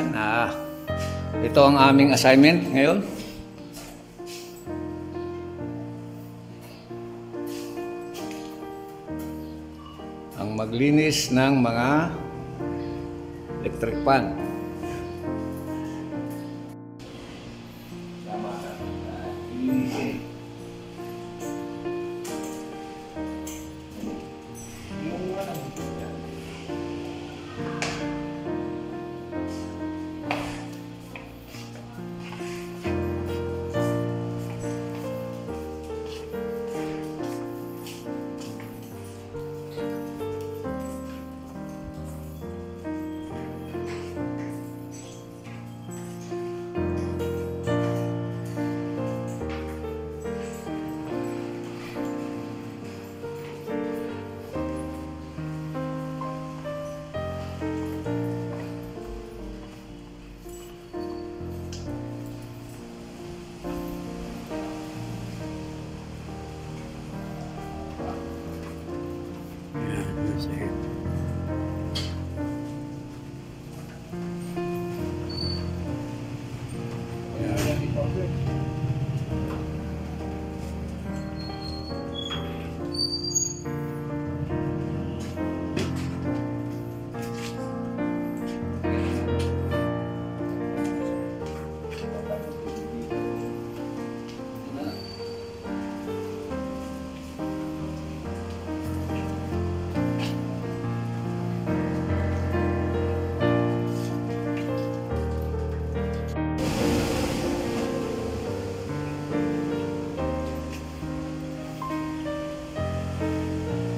Ayan, ito ang aming assignment ngayon. Ang maglinis ng mga electric fan.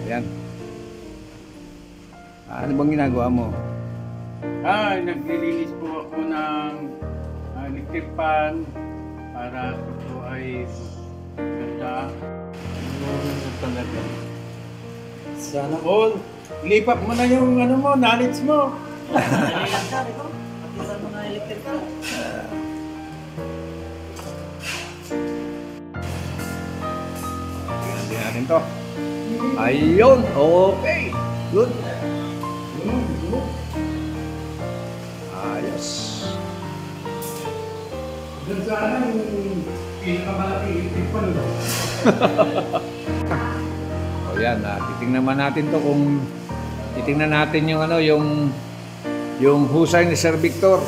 Yan. Ano bang ginagawa mo? Naglilinis po ako ng electric fan para ito po ay ganda. Talaga. Sana all. Lipat mo na yung ano mo, knowledge mo. Tingnan din natin to. Ayun, okay. Good. Ayos. Doon sana yung pinakamalaki electric fan. O yan, titingnan natin to kung titingnan natin yung ano, yung husay ni Sir Victor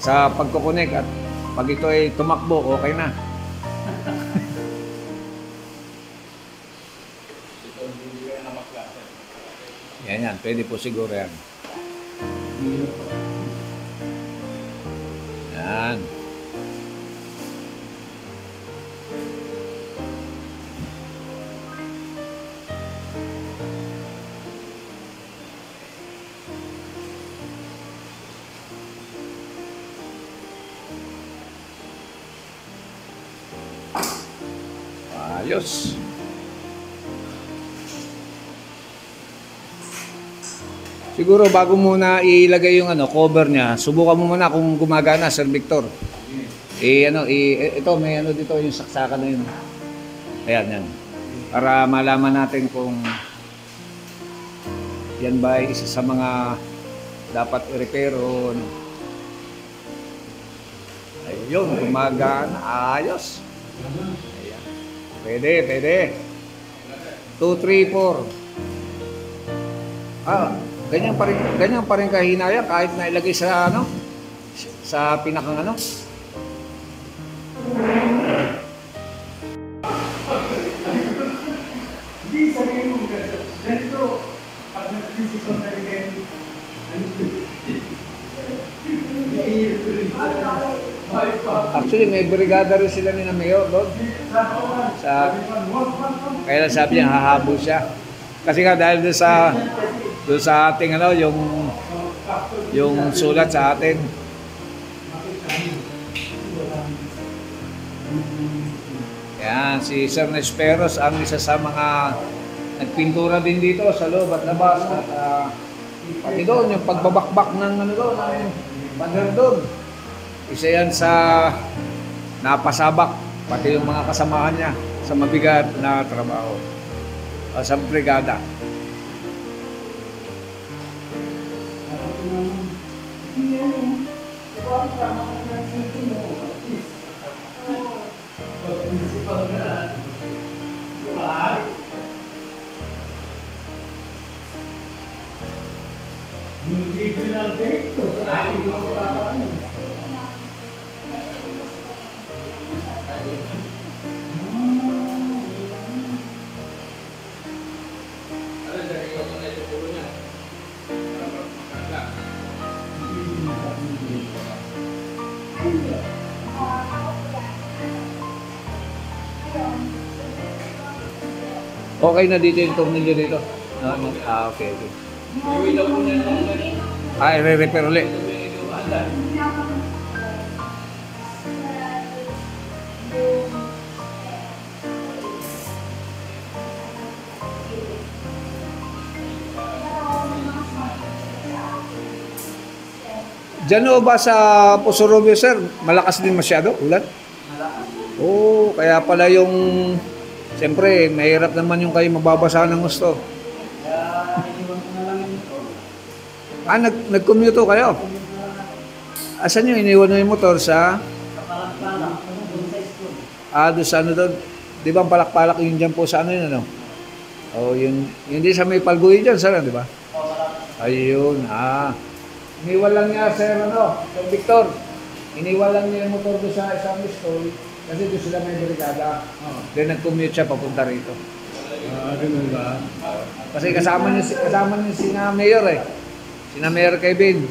sa pagkukunik at pag ito ay tumakbo, okay na. Yan, pwede po siguro yan. Yan. Ayos. Siguro bago muna ilagay yung ano, cover niya, subukan mo muna kung gumagana, Sir Victor. Ito may ano dito yung saksakan na yun. Ayan, yan. Para malaman natin kung yan ba ay isa sa mga dapat i-repair o ano. Ayun, gumagana. Ayos. Ayan. Pwede. 2, 3, 4. Ganyan pa rin kahinaya kahit na ilagay sa ano, sa pinakang ano. Actually, may brigada rin sila ni na Mayor doon. Kaya sabi niya, hahabol siya. Kasi nga dahil doon sa ating ano, yung sulat sa atin. Yan, si Sir Nesperos ang isa sa mga nagpintura din dito sa loob at labas. At pati doon, yung pagbabakbak ng ano doon, ng pader doon. Isa yan sa napasabak, pati yung mga kasamahan niya sa mabigat na trabaho. Sa brigada. Okay na dito yung tornilyo dito. Okay, okay. I-repair ulit. Diyan o ba sa Puso-Robio, sir? Malakas din masyado ulan? Oo, kaya pala yung... Siyempre, mahirap naman yung kayo mababasa ng gusto. Nag-commute kayo? Asan nyo? Iniwan nyo yung motor sa... doon sa ano doon? Di ba ang palak-palak yun dyan po sa ano yun, ano? Yun din sa may Palguy dyan, sir, di ba? Ayun, iniwan lang niya, sir, Sir Victor. Iniwan lang niya yung motor doon sa isang store. Kasi doon sila may barikada. Then nag-commute siya papunta rito. Ganun ba? Kasi kasama niya si na Mayor eh. Si na Mayor Kevin.